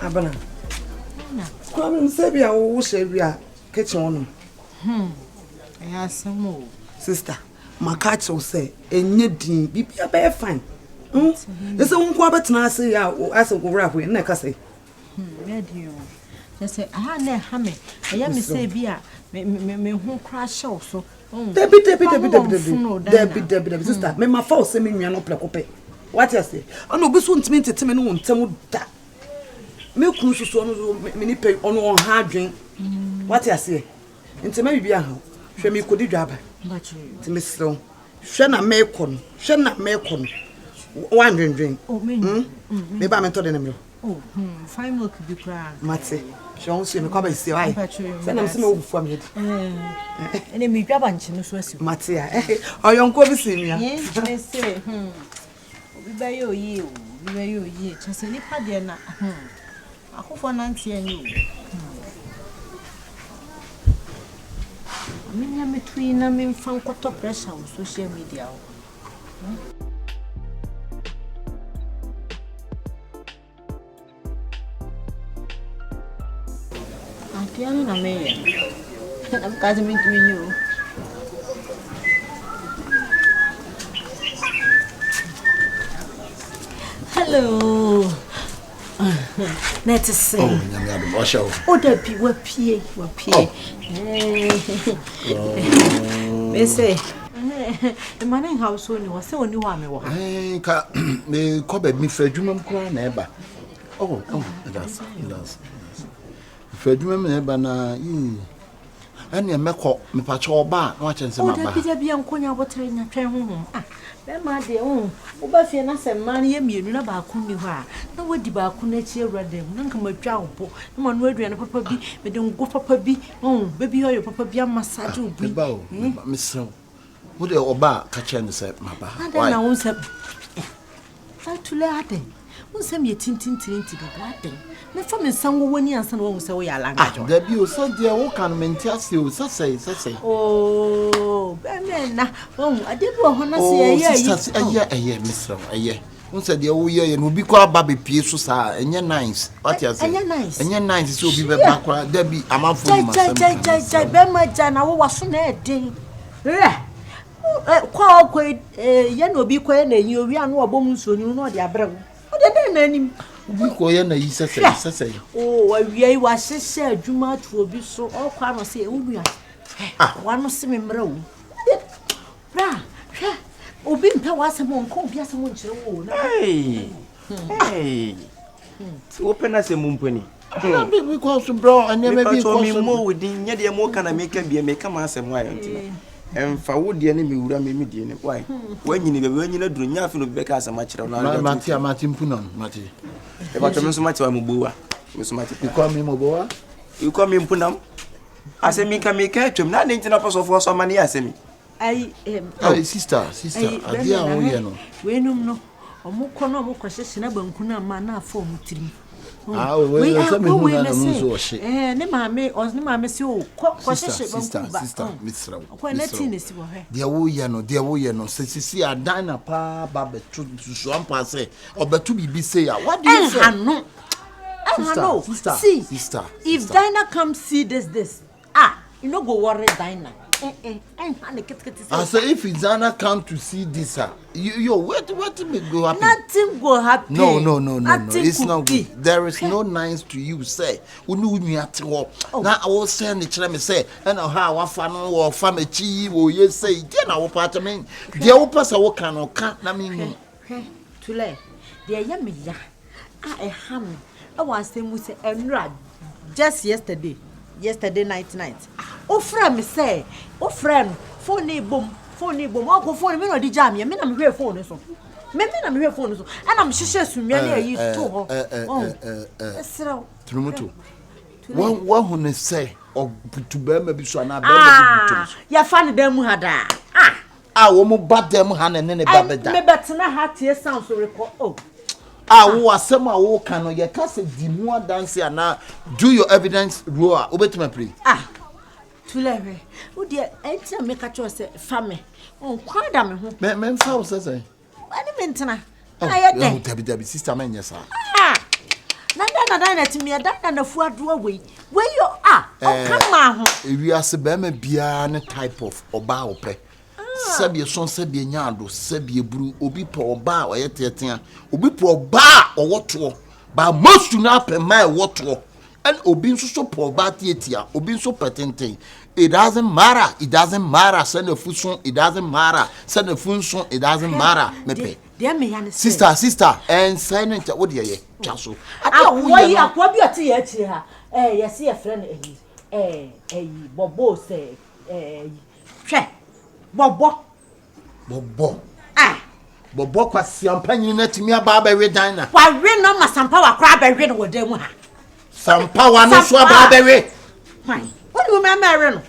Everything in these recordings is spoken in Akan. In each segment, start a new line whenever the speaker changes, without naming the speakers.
Abana. Come say be a share be a kitchen on.
Some
Sister, my catch will say, enye din be a fine. There's a unqua betna say as a go rap with neck say.
Radio. Just say, I had no hammy. I am say beer, me who crash also.
Debbie, sister, me my false semi me no placope. What I say? I know this won't mean to me no one tell that. Milk cruise on mini pay on hard drink. What I say? Into maybe a how. Show me could drab.
But
to Miss Slow. Shana Macon, Shana Macon. One drink. Oh, me. Maybe I'm told them.
Oh, fine milk be crying.
Matty, she won't see me come and see I. Send them some over for me.
And then me grab and chin,
Matty, or young Kobe see me.
Yes, I say, we buy your you, just a Nipa dinner. I hope for Nancy and you. I mean, I'm between them in front of top pressure on social media. I'm coming to you. Hello. Let's say. Oh, that be what PA. They say, the money house only was so new one.
Me covered me for Jumam Crown neighbor. Oh, that's. Fedrum nebana and ya meko me pacho ba no chense maba.
Oh, that be ankonya water na twen ho. Ah, be ma de o. Wo ba fie na se man ye mienu na ba ku ni ho a. Na wodi ba ku na chi ewradem. Na nka matwa wo. Na ma no aduane papa bi, me de ngo papa bi. Baby hoyo papa bi amassage obi.
Ba o, me so. Wo de oba ka chen se maba.
Why na won se. Fa tule ade. Won se me tintin do ade. Me fa me sanwo woni ansa na won se wo ya langa jo.
Da bi o so de wo kan mentiase o say.
Oh, be na. Ade bi ho na se
ye misro eye. Won se de wo ye no bi kwa ba be pie so sa enye nice. What you say? Enye nice so bi be ba kwa da bi amanfo ma sam.
Jai be ma ja na wo waso na edin. Kwa ye no bi kwa na yi owi anu obom nso ni no de abrɛ wo. Ode den na anim.
Ubi ko ye na yi sese.
Oh, awie wa hyehyɛ adwuma to obi so. Okwa no se ewunua. Wa no se me mra wo. Bra, hwɛ. Obi mpa wa asɛm onko obi asɛm nkyerɛ wo na.
Hey. Open as a mumpany.
We call some bro and never be
more within yet the more can I make a be a make a mass and why. And for would the enemy would me median. Why? When you do nothing to back as a match on
Martin Punon, Matty.
About so much I'm Mubua.
You call me Moboa?
You call me Punam? I say, me can make a to not in up for some money. I say,
sister, I dear,
we no. Omo kono mo kwahye na bankuna ma na afọ mutrim.
We
ne maame se o kwahye bankuna.
Sister, Mr.
Kwa na ti ne si wo he.
Dia wo ye no sisi adan pa ba betu so ampa se obetu bibi say ya. What do you say? Sister.
If Dinah come see this. You no go worry Dinah.
I say if Izana come to see this, what me go happen?
Nothing go happen.
No. It's not good. There is no nice to you. Say, unu mi ati wo. Na I will say ni chere me say, and how wa fa no wo fa me chi wo ye say, dia na wo part me. Dia wo pasa wo kan na me.
Tule. Dia ya me ya. E ham. I was saying we say enra just yesterday night. O friend me say, o friend phone boom. O go phone me no di jam me na me hwe phone so. Me na me hwe phone so. And I'm shishe sunwa na yi to ho. Esra.
Trumutu. One who say or to be maybe so na be.
Ya fa ne dem hada.
Wo mo bad dem ha ne ne ba beda.
Me betena ha tie sound so record.
Wo asem a wo kan no ye ka se di mu dance na do your evidence row obetima pray.
Tulewe. Wo de enti make a choice family. On kwada me ho.
Me fa wo say.
Ani mentena. Aye den.
Debi sister men yes.
Na dana to me dana na fu ado we you come on
we are sebema bia ne type of oba opre sabe son sabe nyaado sabe buru obi po oba oyetetea obi po oba owoto ba most na pe mai woto and obi nso so po oba tietia obi nso patenten. It doesn't matter. It doesn't matter. Send a fuson. It doesn't matter. Send a funson. It doesn't matter. Mepe. Sister. And silent. What do you say? Chaso.
Why you are probably at here? You see a friend. Bobo say. Bobo.
Bobo kwasi ampanyi na timi ababa we dina.
Wa we no masampa wa kra ba we no wodam ha.
Sampa wa no so ababa we.
Fine. What do you remember?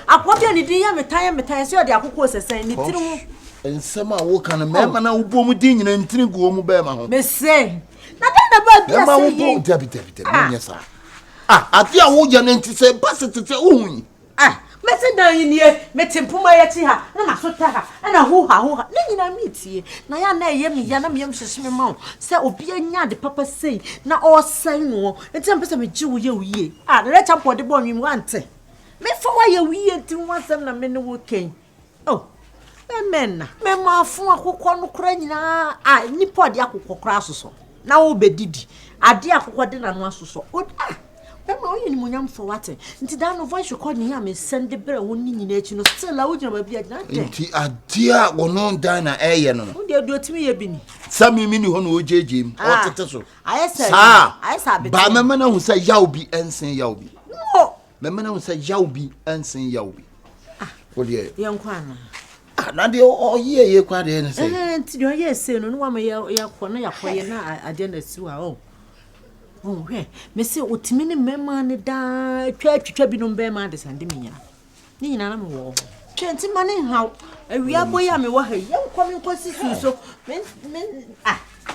I probably need to hear me time, so the Akoko says, and some are walking a man, and I will boom din and tin go mu be ma ho. Me say. Nothing about
Debbie, yes, sir. I fear wo ya nti say basse to say ohun.
Me say down in here, me tempuma yeti ha, na masota ha, na ho ha. Na nyina metie. Na ya na ye me ya na me yam hyehye me ma. Say obi anya de papa sei, na o sai no. Enti am pese me gi wo ye wiye. Na let champo de bo nwim wante. Me fa wa ye wiye nti wansam na me ne wo ken. Oh. Amen na. Me ma fu akokọ no kra nyina. Nipa de akokọ kra soso. Na wo bedidi. Ade akokọ de na no asoso. Remember you munyam for what? Nti da no voice record ni am send the bere woni nyina echi no still a wogina ba bia na de.
Nti adia wono dan na eye no.
Wo de do timi ye bi ni.
Sami mi ni ho no ojejim. O tete so.
Ayesa be.
Ba mema na hu say yaw bi ensen yaw bi.
No.
Mema na hu say yaw bi ensen yaw bi. Wo de.
Ye nkwa na.
Na de o ye kwa de ne say.
Nti de o ye say no wa ma ye kọ na yakoye na ade na siwa o. Oh, hey, Messi, what mini memman da twatwa bi no be man de sande me nyina. Ni nyina na me wo. Twenti mane how awia boy ya me wo ha. Yem kwame kwasi so. Men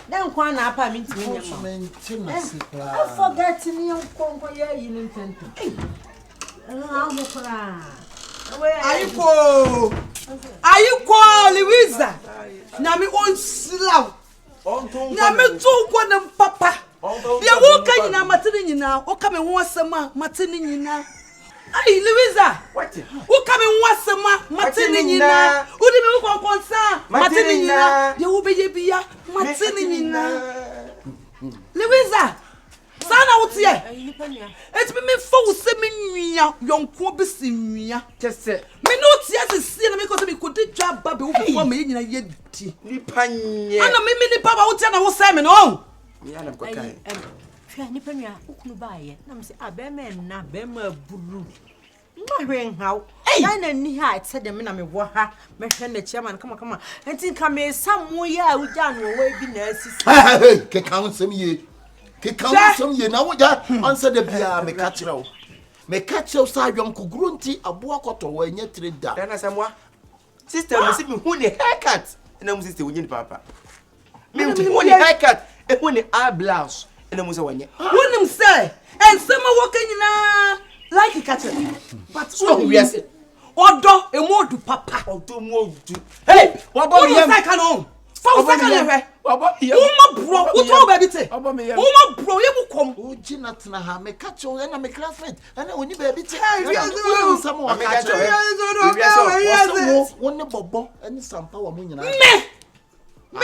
dan kwa na apa me ntimi nyama. I forget ni yem konko ya yi ni ntento. Mo kra.
Ayiko Louisa. Na me on slaw. Na me to ko na papa. Dia wo ka nyina matene nyina wo ka me ho asema matene nyina ai Louisa wo ka me ho asema matene nyina wo di me ko konsa matene nyina dia wo beye bia matene nyina Louisa sana wo tie eti me fo wo se me nwia yonko be si nwia kese me no tie se na me ko se me ko di dwa ba be wo fo me nyina ye di
Nipa nye
ana me nipa ba wo tie na wo se me no
Yana kwa kai.
Nipa nua ukunu baaye. Na me say abema na bema bulu. Ma hwen haw. Na ni ha etse de me na me wo ha. Me hwe na chairman kama. Enti ka me samu ya uja no we bi na asisi.
Hey, ke kan sem ye. Ke kan sem ye na wo ja answer de bia me ka kire wo. Me ka kire sa adwam ko grunti abo akoto wo anya tire da.
Dana samwa. Sister me see me hu the haircut. Na mu sister wo nyi papa. Me hu the haircut. When the eye blouse and I'm saying,
wouldn't say, and some are walking like a catcher. But so, yes, or do a more to papa or do more to. Hey, what about you? I can home. 4 seconds. What bro? What baby? What bro? You come. Oh, Jinat na ha me catch you and I'm a classmate. And when you baby, someone catch you. One bobo and some power moon.
Me,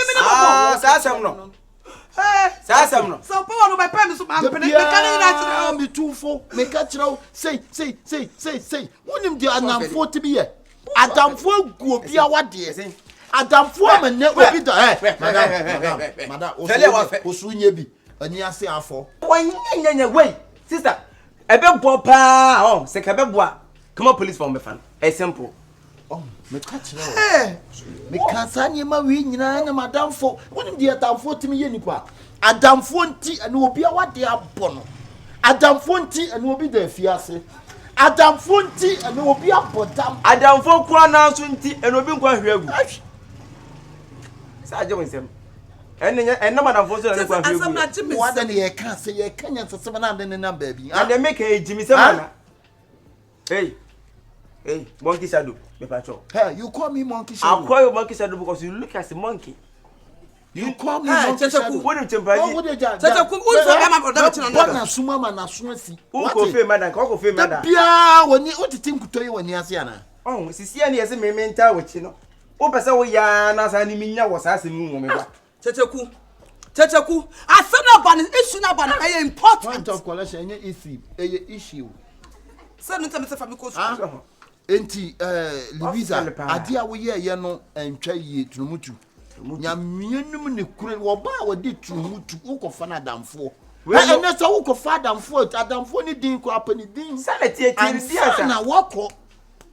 Sasa mno.
So power no by pen so am pene
me too for me catch you say wonim di anamfo te bi ye adamfo gu obi a wade adamfo me ne obi da madam osu nye bi ani ase afo
wanyanya wey sister ebe bo pa se ka be bo a come on police for me fan simple
me catch you me kasanye ma wi nyina na madamfo wonim di adamfo te mi ye nipa adamfo nti ene obi a wade abono adamfo nti ene obi da afiase adamfo nti ene obi abodam
adamfo kwa na so nti ene obi nkwa hwegu sa aje wonsem ene madamfo so ene kwa hwegu
wada ne ye ka se ye kanya sesema na ade ne number bi
and they make a jimi semana hey monkey shadow me patrol
hey you call me monkey shadow
I call you monkey shadow because you look as a monkey
You call me
Kyekyeku.
What do you think?
Kyekyeku, who is my brother?
Bana suma mana sunsi.
Who confirm madam? Who confirm madam?
Bia when you what you think to you when you see ana.
Oh, sisi ani ese me mental with you know. O pese wo ya na sa ni minya wo sa asemu wo me ba.
Kyekyeku. Asana ban issue na ban e important.
Point of collection any issue.
Say no tell me say family cause.
Enti Louisa ade a wo ye no entwa yie tunumutu. Nyamienum ne kure wo ba wo di tunumutu wo ko fa na damfo. Ene so wo ko fa adamfo ni din ko apani din.
Sanity ti asa
na woko.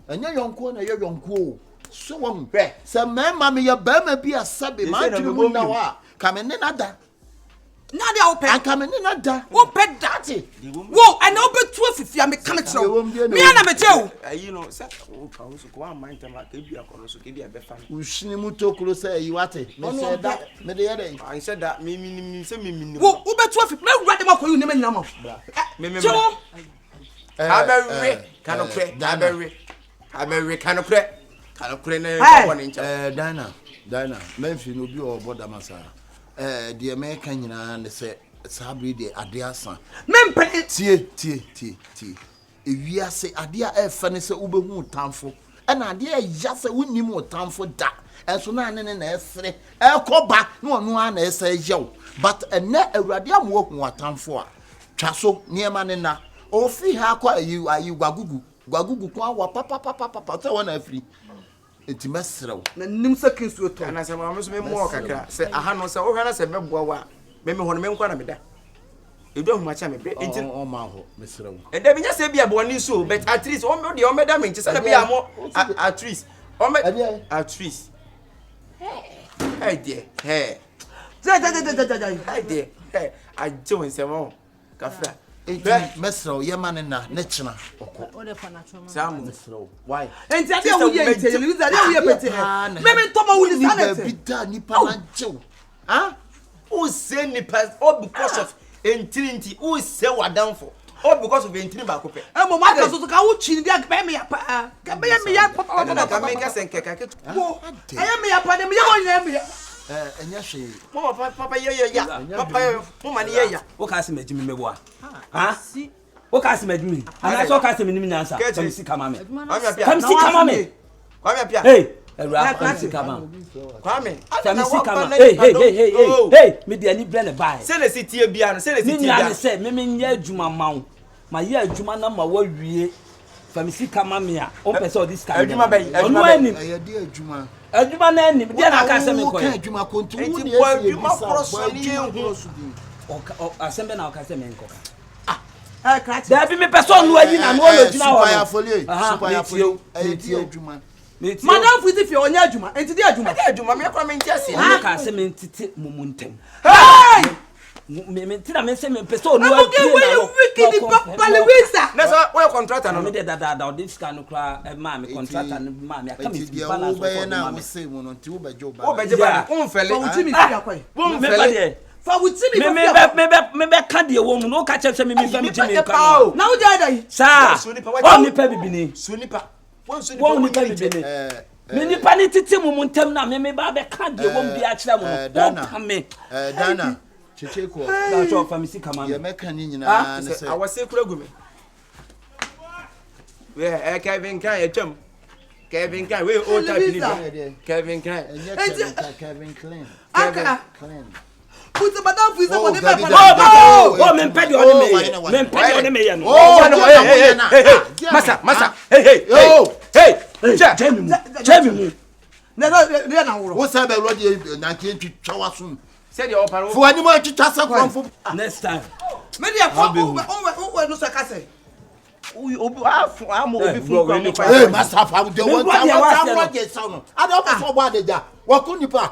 Enye yonko na ye yonko. So won be. Se mema me ye ba ma bi asabe ma tunum na wa. Kamene nada.
Na dia open.
Kamene nada.
Open that. Wo, and no be too fifia me come tro. Me na me tell.
You know, say o ka so ko am mind time ka bi akoro so ke bi abefa.
Ushini mutokuro say you wate. Me say that. Me dey there.
I said that me say me.
Wo, o be too fifia. Me write them akoyu ne me nyama.
Me.
Aberre.
Kanokre. Aberre kanokre. Kanokre na ko ncha.
Dana. Memfi no bi o boda masa. The American nyina ne say sabri de ade asa.
Mempe
Tie. Ewiase ade a efa ne se ubehu tamfo. Na ade a ya se wonim o tamfo da. Enso na ne na esre. Ekoba na onu a na esa yew. But ene awurade amwo hu atamfo a. Twaso niema ne na. Ofi ha kwa ayi gwagugu kwa wa papa ta wana afri. Enti mesrew
na nim seconds we to
ana se ma me so me mo kakra se aha no se wo hwe na se meboa wa me hono me nkwa na me da edu hu ma cha me bre enti
o ma ho mesrew
e da binya se bia bo ni so but at least o me de o me da me nti se na bia mo at least o me at least hey dear hey dear hey I do se mo kafra
mesrew ye mane na ne chena
O de fana choma.
Sam
mesrew why
enti ade wo ye enti Louisa ade wo ye pete me ntoma wo ni sanete
bida nipa na jew
who say Nipa all because of entrinity who say wadanfo all because of entrin ba ko pe
mo ma ka so ka wo chi ni dia ka me ya pa ka me ya papa
ka me ka sen keka ke
wo me ya pa de me ya wo nya me
enya hwe
mo papa ya papa mo mani ya
wo ka se majimi meboa si wo ka se majimi ana so ka se minim nyansa kamsi kama me kamsi kama me
kwame pia
hey Era kamsi kama
kwame
kamsi kama hey me de ani bre ne bai
se le sitie bia no se le sitie
bia ni se me nya adwuma mawo ma ye adwuma na ma wawie famisi kama me a o pese this kind
adwuma bai
ya di adwuma
adwuma na ani de na ka se me ko
adwuma kontu wo
ni adwuma proso ni hu
o asembe na o ka se me nko
da
bi me person no ayi na no lo gina wo
super ya folio e di adwuma
madam futi fi onya adwuma enti di adwuma
me kwa me ntiase
o ka se me ntete mumuntem
hey
me tina me se me person no
ayi na no wicked papa Louisa
na so we contractor no
me de da this can kra ma me contractor no ma me aka me
balance for na we say mo no nti wo beje
ba o fele
wo ti mi fi akwai
wo fele
fa wo ti mi
me ka de wo mu no ka che se me fa me ti me kan
na wo dey dai
sa o nipa bibini
so nipa
wo nipa bibini me nipa ni tete mu ntem na me ba be ka de wo mu bi a kira mu no ka me
Dana Kyekyeku
na cho famisi kama
ye meka ni nyina ne se
awase kura gume we Kevin kan ye twam Kevin kan we o type ni Kevin kan
Kevin clean
put the madam futi for the papa
oh me pedi on me ye no masa hey chemi mu
na woro
wo say be rodi na kentwi twawaso
say the oparo
fo ani mo atwitwa sakwamfo
next time
me dey o no so ka say
obi amo obi fun kwa mo
eh masa fa de won ta je sound ada o so bo adeja wakunipa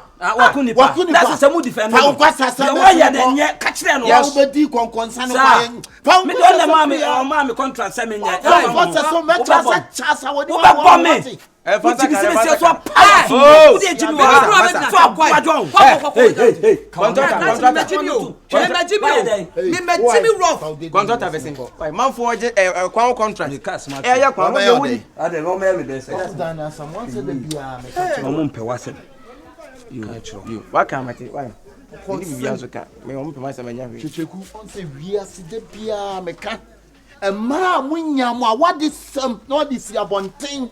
that's say mu defend
fa kwa sasa
ya wa ya de nye ka kire no
ya obedi konkonsa no kwa yen
fa me don le ma me contract say me nya
fa so me chasa chasa wo di
wa me
fanta
ka so pa o de jimi wa so akwa jon hey
contract person why man for kwa contract ya kwa me woni
ade no me dey say
Dana someone said the bia me
mo mpe wase
You. What can I tell you? Why? Me on my semenya.
Kyekyeku on say we are see de bia meka. Emma munyam what this no this abonten.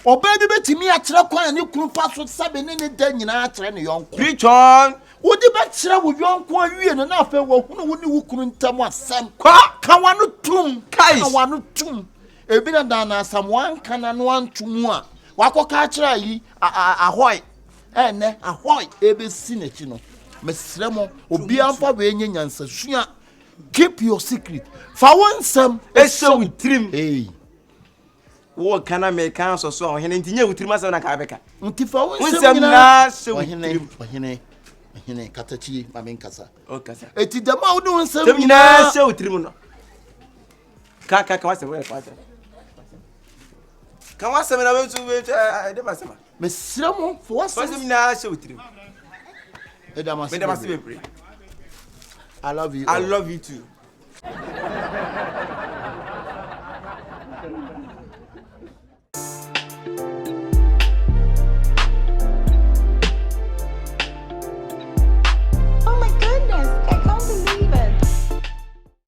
Obabi betimi a kire kwan ne kunu fa so sabe ne da nyina a kire ne yonko.
Preach on.
Wodi be kire wo yonko awie no na afa wo hunu wo ne wo kunu ntam asem. Ka wanu tum. Ka wanu tum. Ebi na da na asam wan kana no antum a. Wakoka kire yi ahoy. Ne ahoy ebe si na chi no. Mesremo obi amfa we nya nyansa sua. Keep your secret. For one some
eso with trim.
Hey.
Wo kana me kan so so ohene ntinye with trim asem na ka beka.
Nti for one
some na so
ohene katachi mame nkasa.
O kasa.
Eti dama wo do nsem
nyina so with trim no. Ka wasem we ka wasem. Ka wasem na we to de masem.
Mesremo for what
some na so with trim.
I love you.
I love you too.